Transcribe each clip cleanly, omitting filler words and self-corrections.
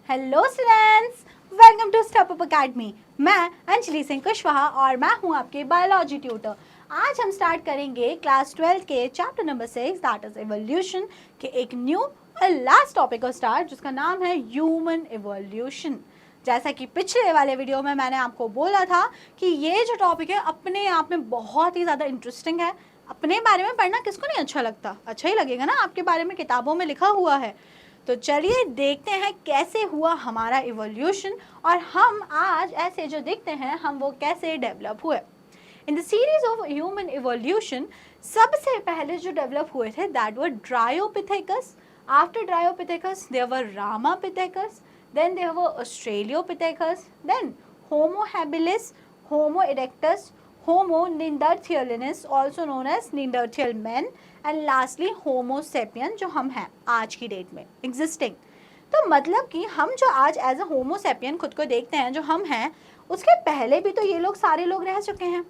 Hello students, welcome to step up academy. मैं अंजलि सिंह कुशवाहा और मैं हूं आपके बायोलॉजी ट्यूटर। आज हम स्टार्ट करेंगे क्लास 12 के chapter number 6 that is evolution के एक न्यू और लास्ट टॉपिक को स्टार्ट जिसका नाम है ह्यूमन इवोल्यूशन। जैसा कि पिछले वाले वीडियो में मैंने आपको बोला था कि ये जो टॉपिक है अपने आप में बहुत ही ज़्यादा इंटरेस्टिंग है। अपने बारे में पढ़ना किसको नहीं अच्छा लगता, अच्छा ही लगेगा ना, आपके बारे में किताबों में लिखा हुआ है। तो चलिए देखते हैं कैसे हुआ हमारा इवोल्यूशन और हम आज ऐसे जो दिखते हैं हम वो कैसे डेवलप हुए। In the series of human evolution सबसे पहले जो डेवलप हुए थे that were Dryopithecus. After Dryopithecus there were Ramapithecus, then there were Australopithecus, then Homo habilis, Homo erectus, Homo neanderthalensis also known as Neanderthal man, and lastly Homo sapien जो हम हैं आज की डेट में एग्जिस्टिंग। तो मतलब कि हम जो आज एज अ होमो सेपियन खुद को देखते हैं जो हम हैं, उसके पहले भी तो ये लोग सारे लोग रह चुके हैं।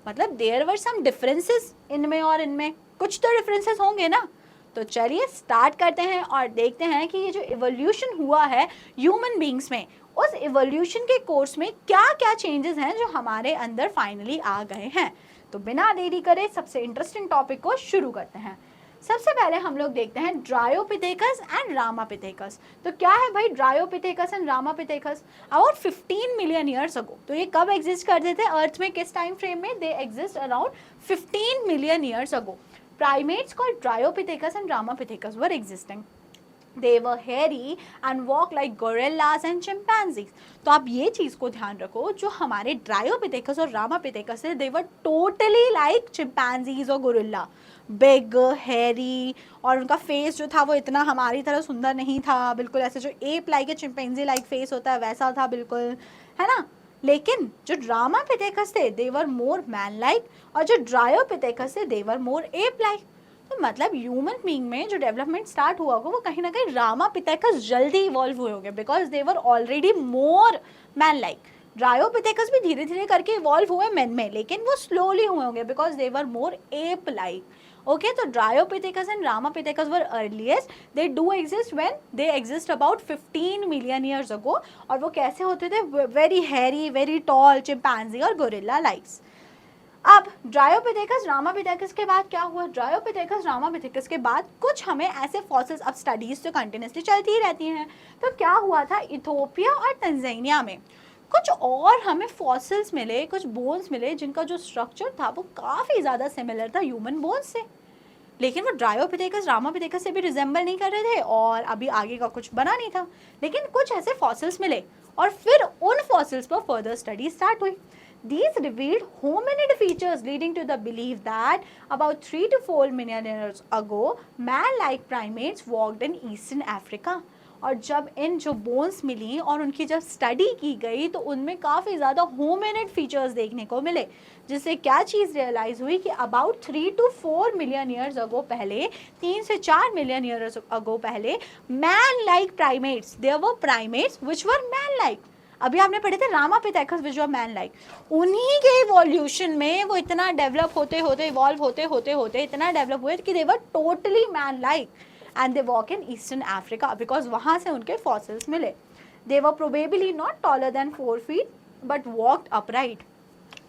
मतलब देयर वर सम डिफरेंसेस इनमें और इनमें, कुछ तो डिफरेंसेस होंगे ना। तो चलिए स्टार्ट करते हैं और देखते हैं कि ये जो इवोल्यूशन हुआ है ह्यूमन बींग्स में, उस इवोल्यूशन के कोर्स में क्या क्या चेंजेस हैं जो हमारे अंदर फाइनली आ गए हैं। तो बिना देरी करे सबसे इंटरेस्टिंग टॉपिक को शुरू करते हैं। सबसे पहले हम लोग देखते हैं ड्रायोपिथेकस एंड रामापिथेकस। तो क्या है भाई Dryopithecus and Ramapithecus? About 15 million years ago. तो ये कब एग्जिस्ट करते थे अर्थ में, किस टाइम फ्रेम में? They exist around 15 million years ago. Primates called Dryopithecus and Ramapithecus were existing. They were hairy and walk like gorillas and chimpanzees. तो आप ये चीज़ को ध्यान रखो, जो हमारे Dryopithecus और Ramapithecus है, they were totally like chimpanzees और gorilla. Big, hairy, और उनका फेस जो था वो इतना हमारी तरह सुंदर नहीं था, बिल्कुल ऐसे जो ape like chimpanzee like face होता है वैसा था बिल्कुल, है ना। लेकिन जो ड्रामापिथेकस थे दे वर मोर मैन लाइक, और जो ड्रायोपिथेकस थे दे वर मोर एप लाइक। तो मतलब ह्यूमन बीइंग में जो डेवलपमेंट स्टार्ट हुआ होगा वो कहीं ना कहीं रामापिथेकस जल्दी इवॉल्व हुए होंगे because they were already more man like. Dryopithecus भी धीरे धीरे करके इवॉल्व हुए मैन में, लेकिन वो स्लोली हुए होंगे because they were more ape like. Okay, so Dryopithecus and Ramapithecus were earliest. They do exist when they exist about 15 million years ago. और वो कैसे होते थे? Very hairy, very tall, chimpanzee और gorilla likes. अब Dryopithecus, Ramapithecus के बाद क्या हुआ? Dryopithecus, Ramapithecus के बाद कुछ हमें ऐसे फॉसिल्स, अब स्टडीज तो कंटिन्यूसली चलती ही रहती हैं। तो क्या हुआ था इथोपिया और तंजानिया में कुछ और हमें फॉसिल्स मिले, कुछ बोन्स मिले जिनका जो स्ट्रक्चर था वो काफ़ी ज़्यादा सिमिलर था ह्यूमन बोन्स से, लेकिन वो ड्रायोपिथेकस रामापिथेकस से भी रिजेंबल नहीं कर रहे थे और अभी आगे का कुछ बना नहीं था। लेकिन कुछ ऐसे फॉसिल्स मिले और फिर उन फॉसिल्स पर फर्दर स्टडी स्टार्ट हुई। These revealed hominid features leading to the belief that about 3 to 4 million years ago, man-like primates walked in Eastern Africa. और जब इन जो बोन्स मिली और उनकी जब स्टडी की गई तो उनमें काफ़ी ज़्यादा होमिनिड फीचर्स देखने को मिले, जिससे क्या चीज़ रियलाइज़ हुई कि about 3 to 4 million years ago पहले, 3 से 4 मिलियन ईयर्स अगो पहले man like primates, there were primates which were man like. अभी आपने पढ़े थे Ramapithecus which were man like, उन्हीं के इवोल्यूशन में वो इतना डेवलप होते होते इवॉल्व होते होते होते इतना डेवलप हुए कि they were totally man like and they walk in Eastern Africa because वहाँ से उनके fossils मिले. They were probably not taller than 4 feet but walked upright.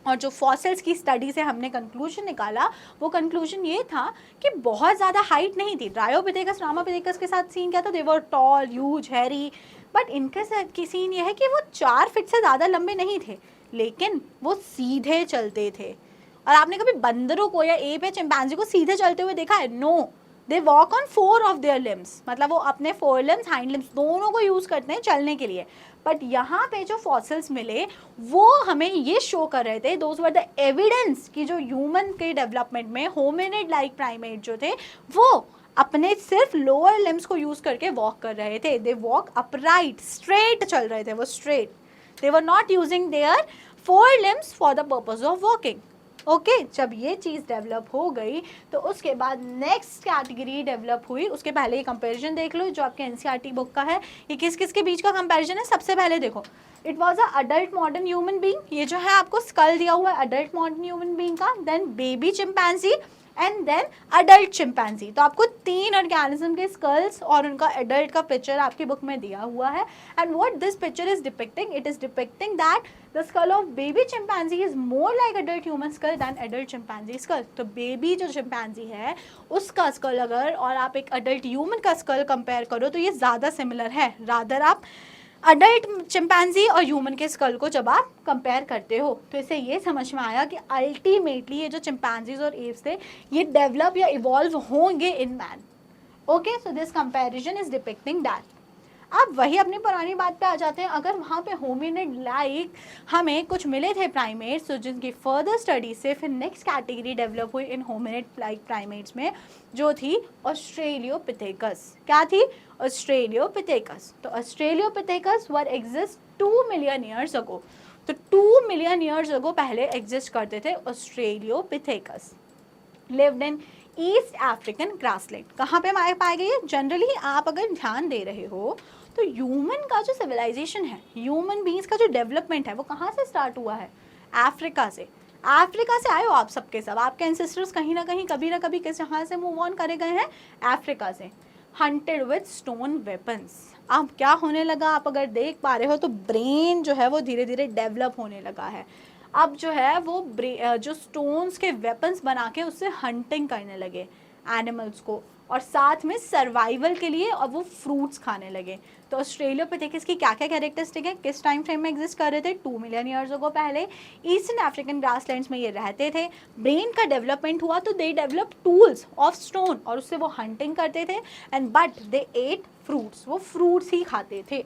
और जो फॉसिल्स की स्टडी से हमने कंक्लूजन निकाला वो कंक्लूजन ये था कि बहुत ज़्यादा हाइट नहीं थी। ड्रायोपिथेकस रामापिथेकस के साथ सीन क्या था? They were tall, huge, hairy, but इनके साथ की सीन ये है कि वो 4 फीट से ज़्यादा लंबे नहीं थे, लेकिन वो सीधे चलते थे। और आपने कभी बंदरों को या एप या चिंपैंजी को सीधे चलते हुए देखा है? No, they walk on 4 of their limbs, मतलब वो अपने 4 लिम्स, हाइंड लिम्स दोनों को यूज़ करते हैं चलने के लिए। बट यहाँ पे जो फॉसिल्स मिले वो हमें ये शो कर रहे थे, दोज वर द एविडेंस कि जो ह्यूमन के डेवलपमेंट में होमिनिड लाइक प्राइमेट जो थे वो अपने सिर्फ लोअर लिम्स को यूज़ करके वॉक कर रहे थे। दे वॉक अपराइट, स्ट्रेट चल रहे थे वो, straight. They were not using their 4 limbs for the purpose of walking. Okay, जब ये चीज़ डेवलप हो गई तो उसके बाद नेक्स्ट कैटेगरी डेवलप हुई। उसके पहले ये कंपैरिजन देख लो जो आपके एनसीईआरटी बुक का है। ये किस किस के बीच का कंपैरिजन है? सबसे पहले देखो, it was a adult modern human being, ये जो है आपको स्कल दिया हुआ है अडल्ट मॉडर्न ह्यूमन बीइंग का। Then baby chimpanzee and then adult chimpanzee. तो आपको 3 ऑर्गेनिज्म के स्कल्स और उनका एडल्ट का पिक्चर आपकी बुक में दिया हुआ है। And what this picture is depicting, it is depicting that the skull of baby chimpanzee is more like adult human skull than adult chimpanzee skull. तो बेबी जो चिंपैंजी है उसका स्कल अगर और आप एक अडल्ट ह्यूमन का स्कल कंपेयर करो तो ये ज़्यादा सिमिलर है। रादर आप अडल्ट चिंपैंजी और ह्यूमन के स्कल को जब आप कंपेयर करते हो तो इससे ये समझ में आया कि अल्टीमेटली ये जो चिंपैंजीज और एप्स थे ये डेवलप या इवॉल्व होंगे in man. Okay, so this comparison is depicting that. अब वही अपनी पुरानी बात पे आ जाते हैं। अगर वहाँ पे होमिनिड लाइक हमें कुछ मिले थे प्राइमेट्स, तो जिनकी फर्दर स्टडी से फिर नेक्स्ट कैटेगरी डेवलप हुई इन होमिनिड लाइक प्राइमेट्स में, जो थी ऑस्ट्रेलियोपिथेकस। क्या थी? ऑस्ट्रेलियोपिथेकस। तो Australopithecus were exist 2 million years ago. तो 2 मिलियन ईयर्स अगो पहले एग्जिस्ट करते थे Australopithecus. Lived in East African grassland. कहाँ पे पाए गए? जनरली आप अगर ध्यान दे रहे हो तो ह्यूमन का जो सिविलाइजेशन है, ह्यूमन बींग्स का जो डेवलपमेंट है वो कहाँ से स्टार्ट हुआ है? अफ्रीका से। अफ्रीका से आए हो आप सबके सब, आपके एंसेस्टर्स कहीं ना कहीं कभी ना कभी किस जहाँ से मूव ऑन करे गए हैं? अफ्रीका से। Hunted with stone weapons. अब क्या होने लगा, आप अगर देख पा रहे हो तो ब्रेन जो है वो धीरे धीरे डेवलप होने लगा है। अब जो है वो जो स्टोन्स के वेपन्स बना के उससे हंटिंग करने लगे एनिमल्स को, और साथ में सर्वाइवल के लिए अब वो फ्रूट्स खाने लगे। तो ऑस्ट्रेलियोपिथेकस की क्या क्या कैरेक्टरिस्टिक है, किस टाइम फ्रेम में एग्जिस्ट कर रहे थे? 2 मिलियन ईयर्स अगो पहले ईस्टर्न अफ्रीकन ग्रासलैंड्स में ये रहते थे। ब्रेन का डेवलपमेंट हुआ तो they develop tools of stone और उससे वो हंटिंग करते थे। And but they ate fruits, वो फ्रूट्स ही खाते थे।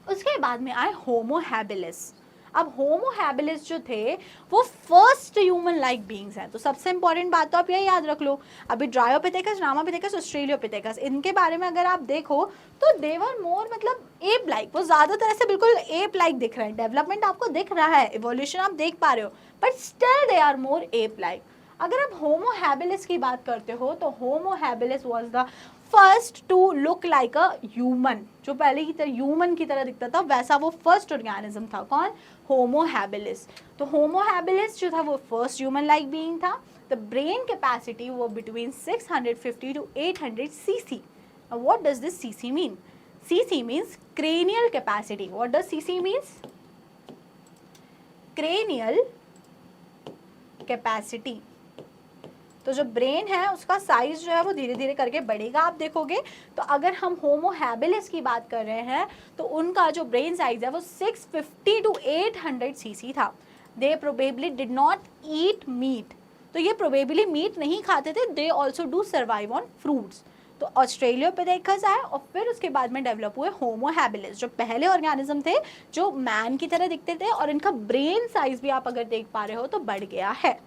उसके बाद में आए होमो हैबिलिस। अब होमो हैबिलिस जो थे वो फर्स्ट ह्यूमन लाइक बींग्स हैं। तो सबसे इंपॉर्टेंट बात तो आप यही याद रख लो, अभी ड्रायोपिथेकस, रामापिथेकस, ऑस्ट्रेलियोपिथेकस, इनके बारे में अगर आप देखो तो देवर मोर मतलब एप लाइक, वो ज़्यादा तरह से बिल्कुल एप लाइक दिख रहे हैं। डेवलपमेंट आपको दिख रहा है, इवोल्यूशन आप देख पा रहे हो, but still they are more ape like. अगर आप होमो हैबिलिस की बात करते हो तो Homo habilis was the first to look like a human. जो पहले की तरह ह्यूमन की तरह दिखता था वैसा वो फर्स्ट ऑर्गेनिज्म था। कौन? Homo habilis. तो होमो हैबिलिस जो था वो फर्स्ट ह्यूमन लाइक बीइंग था। द ब्रेन कैपेसिटी वो between 650 to 800 cc. Now what does this cc mean? cc means cranial capacity. What does cc means? Cranial capacity. तो जो ब्रेन है उसका साइज जो है वो धीरे धीरे करके बढ़ेगा। आप देखोगे तो अगर हम होमो हैबिलिस की बात कर रहे हैं तो उनका जो ब्रेन साइज है वो 650 to 800 cc था। They probably did not eat meat. तो ये प्रोबेबली मीट नहीं खाते थे। They also do survive on fruits. तो ऑस्ट्रेलियोपिथेकस आए और फिर उसके बाद में डेवलप हुए होमो हैबिलिस, जो पहले ऑर्गेनिज्म थे जो मैन की तरह दिखते थे, और इनका ब्रेन साइज भी आप अगर देख पा रहे हो तो बढ़ गया है।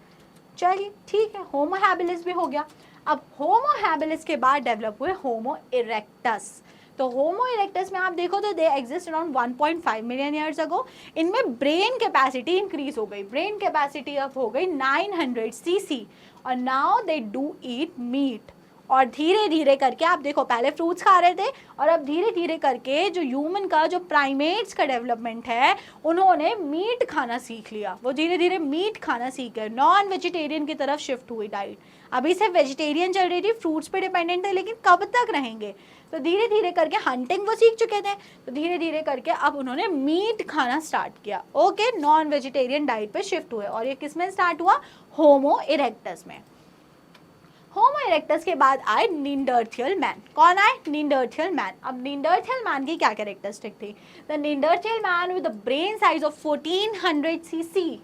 चलिए ठीक है, होमो हैबिलिस भी हो गया। अब होमो हैबिलिस के बाद डेवलप हुए होमो इरेक्टस। तो होमो इरेक्टस में आप देखो तो they exist around 1.5 million years अगो। इनमें ब्रेन कैपेसिटी इंक्रीज हो गई, ब्रेन कैपेसिटी अब हो गई 900 cc, और now they do eat meat. और धीरे धीरे करके आप देखो पहले फ्रूट्स खा रहे थे और अब धीरे धीरे करके जो ह्यूमन का जो प्राइमेट्स का डेवलपमेंट है उन्होंने मीट खाना सीख लिया। वो धीरे धीरे मीट खाना सीख गए, नॉन वेजिटेरियन की तरफ शिफ्ट हुई डाइट। अभी से वेजिटेरियन चल रही थी, फ्रूट्स पे डिपेंडेंट थे, लेकिन कब तक रहेंगे? तो धीरे धीरे करके हंटिंग वो सीख चुके थे, तो धीरे धीरे करके अब उन्होंने मीट खाना स्टार्ट किया। ओके, नॉन वेजिटेरियन डाइट पे शिफ्ट हुए, और ये किस में स्टार्ट हुआ? होमो इरेक्टस में। होमो इरेक्टस के बाद आए निंडरथियल मैन। कौन आए? Neanderthal man. अब निंडरथियल मैन की क्या कैरेक्टरिस्टिक थी? The Neanderthal man with the brain size of 1400 cc।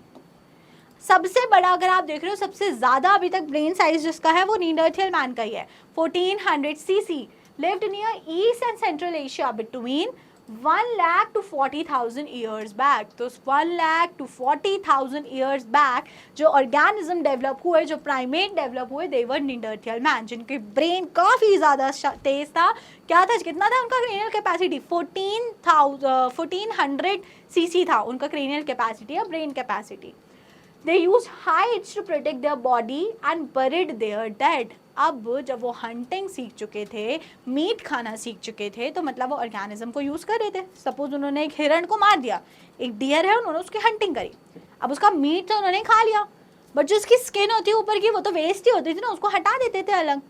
सबसे बड़ा अगर आप देख रहे हो, सबसे ज्यादा अभी तक ब्रेन साइज जिसका है वो निंडरथियल मैन का ही है, 1400 cc। Lived near east and central Asia between 1 lakh to 40,000 years back. तो 1 lakh to 40,000 ईयर्स बैक जो ऑर्गेनिज्म डेवलप हुए, जो प्राइमेट डेवलप हुए, दे वर निंडरथियल मैन, जिनके ब्रेन काफ़ी ज़्यादा तेज था। क्या था, कितना था उनका क्रेनियल कैपेसिटी? 1400 cc था उनका क्रेनियल कैपेसिटी या brain capacity. They use hides to protect their body and buried their dead. अब जब वो हंटिंग सीख चुके थे, मीट खाना सीख चुके थे, तो मतलब वो ऑर्गेनिज्म को यूज़ कर रहे थे। सपोज उन्होंने एक हिरण को मार दिया, एक डियर है, उन्होंने उसकी हंटिंग करी, अब उसका मीट तो उन्होंने खा लिया, बट जो उसकी स्किन होती है ऊपर की वो तो वेस्ट ही होती थी ना, उसको हटा देते थे अलग।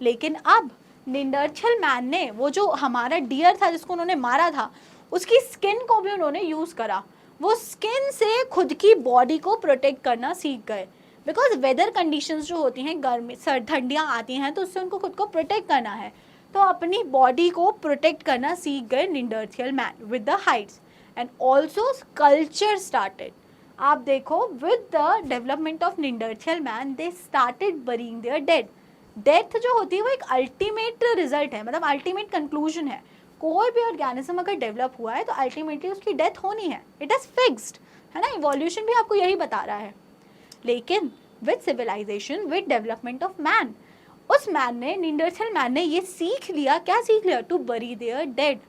लेकिन अब निंडरथल मैन ने वो जो हमारा डियर था जिसको उन्होंने मारा था, उसकी स्किन को भी उन्होंने यूज़ करा। वो स्किन से खुद की बॉडी को प्रोटेक्ट करना सीख गए, बिकॉज वेदर कंडीशंस जो होती हैं, गर्मी सर्द ठंडियाँ आती हैं, तो उससे उनको खुद को प्रोटेक्ट करना है, तो अपनी बॉडी को प्रोटेक्ट करना सीख गए Neanderthal man with the heights. And also culture started. आप देखो with the development of Neanderthal man they started burying their dead. Death जो होती है वो एक अल्टीमेट रिजल्ट है, मतलब अल्टीमेट कंक्लूजन है। कोई भी ऑर्गेनिज्म अगर डेवलप हुआ है तो अल्टीमेटली उसकी डेथ होनी है, इट इज फिक्स्ड, है ना। इवोल्यूशन भी आपको यही बता रहा है। लेकिन with civilisation, with development of man, उस मैन ने, निंडरथल मैन ने ये सीख लिया, क्या सीख लिया? टू बरी देयर डेड,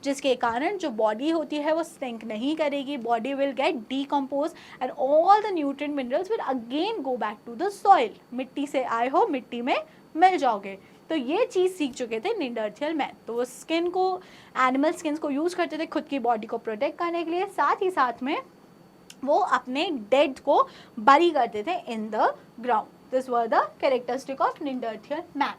जिसके कारण जो बॉडी होती है वो स्टिंक नहीं करेगी, body will get decompose and all the nutrient minerals will again go back to the soil. मिट्टी से आए हो, मिट्टी में मिल जाओगे। तो ये चीज़ सीख चुके थे निंडरथल मैन। तो वो स्किन को, एनिमल स्किन्स को यूज़ करते थे खुद की बॉडी को प्रोटेक्ट करने के लिए, साथ ही साथ में वो अपने डेड को बरी करते थे in the ground. This were the characteristic of Neanderthal man.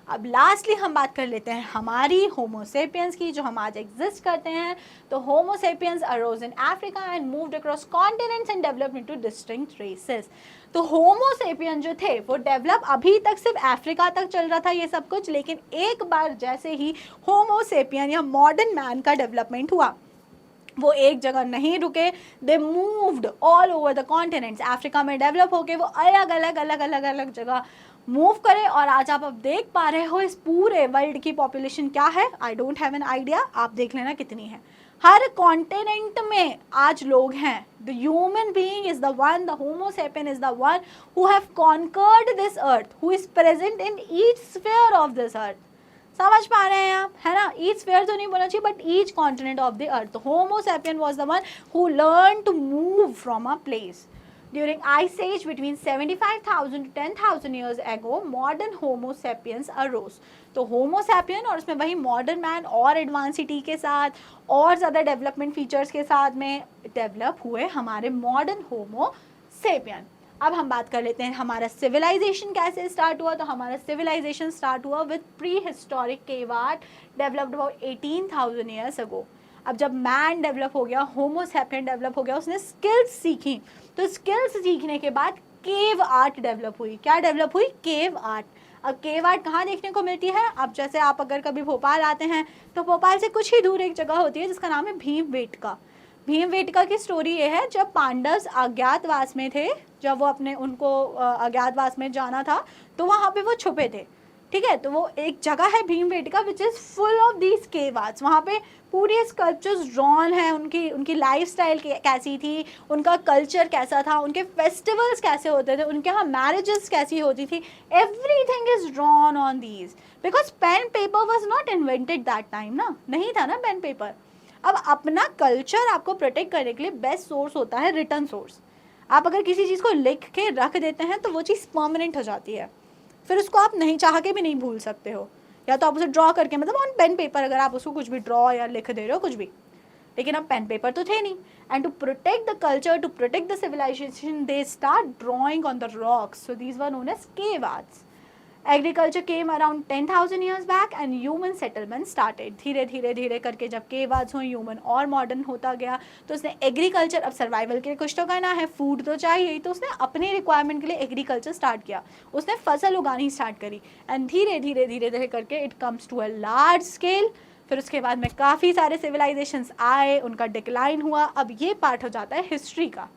अब लास्टली हम बात कर लेते हैं हमारी होमोसेपियंस की, जो हम आज एग्जिस्ट करते हैं। तो Homo sapiens arose in Africa and moved across continents and developed into distinct races. तो होमोसेपियन जो थे वो डेवलप अभी तक सिर्फ अफ्रीका तक चल रहा था ये सब कुछ, लेकिन एक बार जैसे ही होमोसेपियन या मॉडर्न मैन का डेवलपमेंट हुआ, वो एक जगह नहीं रुके, they moved all over the continents. Africa में डेवलप होके वो अलग अलग जगह मूव करे। और आज आप अब देख पा रहे हो इस पूरे वर्ल्ड की पॉपुलेशन क्या है, I don't have an idea, आप देख लेना कितनी है। हर कॉन्टिनेंट में आज लोग हैं। The human being is the one, the Homo sapien is the one who have conquered this earth, who is present in each sphere of this earth. समझ पा रहे हैं आप, है ना। ईच स्फीयर तो नहीं बोलना चाहिए, but each continent of the earth. Homo sapien was the one who learn to move from a place. During Ice Age between 75,000 to 10,000 years ago, modern Homo sapiens arose. तो Homo sapien और उसमें वही modern man और advancedity के साथ और ज़्यादा development features के साथ में develop हुए हमारे modern Homo sapien। अब हम बात कर लेते हैं हमारा civilization कैसे start हुआ। तो हमारा civilization start हुआ with prehistoric cave art developed about 18,000 years ago। अब जब मैन डेवलप हो गया, होमो सैपियन डेवलप हो गया, उसने स्किल्स सीखी। तो स्किल्स सीखने के बाद केव आर्ट डेवलप हुई। क्या डेवलप हुई? Cave art. अब केव आर्ट कहाँ देखने को मिलती है? अब जैसे आप अगर कभी भोपाल आते हैं तो भोपाल से कुछ ही दूर एक जगह होती है जिसका नाम है भीमबेटका। भीमबेटका की स्टोरी ये है, जब पांडव अज्ञातवास में थे, जब वो अपने उनको अज्ञातवास में जाना था तो वहाँ पे वो छुपे थे, ठीक है। तो वो एक जगह है Bhimbetka which is full of these cave arts. वहाँ पे पूरे स्कल्पचर्स ड्रॉन हैं, उनकी लाइफस्टाइल कैसी थी, उनका कल्चर कैसा था, उनके फेस्टिवल्स कैसे होते थे, उनके यहाँ मैरिजेस कैसी होती थी, everything is drawn on these. Because pen paper was not invented that time ना, नहीं था ना पेन पेपर। अब अपना कल्चर आपको प्रोटेक्ट करने के लिए बेस्ट सोर्स होता है रिटर्न सोर्स। आप अगर किसी चीज़ को लिख के रख देते हैं तो वो चीज़ परमानेंट हो जाती है, फिर उसको आप नहीं चाह के भी नहीं भूल सकते हो। या तो आप उसे ड्रॉ करके, मतलब ऑन पेन पेपर अगर आप उसको कुछ भी ड्रॉ या लिख दे रहे हो कुछ भी, लेकिन अब पेन पेपर तो थे नहीं। And to protect the culture, to protect the civilisation, they start drawing on the rocks. So these were known as cave arts. Agriculture came around 10,000 years back and human settlement started. धीरे धीरे धीरे करके जब cave arts हुए, human और modern होता गया, तो उसने एग्रीकल्चर, अब सर्वाइवल के लिए कुछ तो करना है, फूड तो चाहिए, तो उसने अपने रिक्वायरमेंट के लिए एग्रीकल्चर स्टार्ट किया, उसने फसल उगानी स्टार्ट करी। एंड धीरे धीरे धीरे धीरे करके it comes to a large scale. फिर उसके बाद में काफ़ी सारे सिविलाइजेशंस आए, उनका डिक्लाइन हुआ। अब ये पार्ट हो जाता है हिस्ट्री का।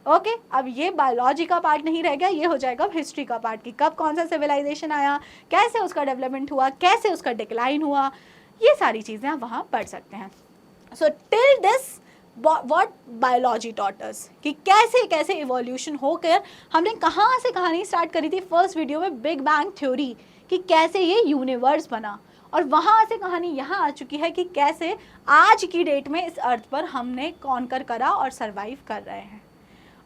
ओके अब ये बायोलॉजी का पार्ट नहीं रह गया, ये हो जाएगा हिस्ट्री का पार्ट कि कब कौन सा सिविलाइजेशन आया, कैसे उसका डेवलपमेंट हुआ, कैसे उसका डिक्लाइन हुआ, ये सारी चीज़ें आप वहाँ पढ़ सकते हैं। So till this what biology taught us, कि कैसे कैसे इवोल्यूशन होकर हमने कहाँ से कहानी स्टार्ट करी थी फर्स्ट वीडियो में, बिग बैंग थ्योरी, कि कैसे ये यूनिवर्स बना, और वहाँ से कहानी यहाँ आ चुकी है कि कैसे आज की डेट में इस अर्थ पर हमने कॉन्कर करा और सर्वाइव कर रहे हैं।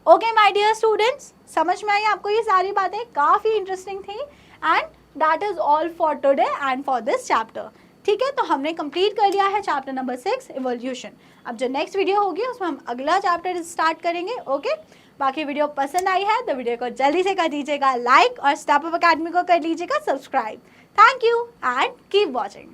ओके माय डियर स्टूडेंट्स, समझ में आई आपको ये सारी बातें? काफ़ी इंटरेस्टिंग थी। And that is all for today and for this chapter. ठीक है, तो हमने कंप्लीट कर लिया है चैप्टर नंबर 6 इवोल्यूशन। अब जो नेक्स्ट वीडियो होगी उसमें हम अगला चैप्टर स्टार्ट करेंगे। ओके, बाकी वीडियो पसंद आई है तो वीडियो को जल्दी से कर दीजिएगा लाइक और स्टेप अप अकेडमी को कर लीजिएगा subscribe. Thank you and keep watching.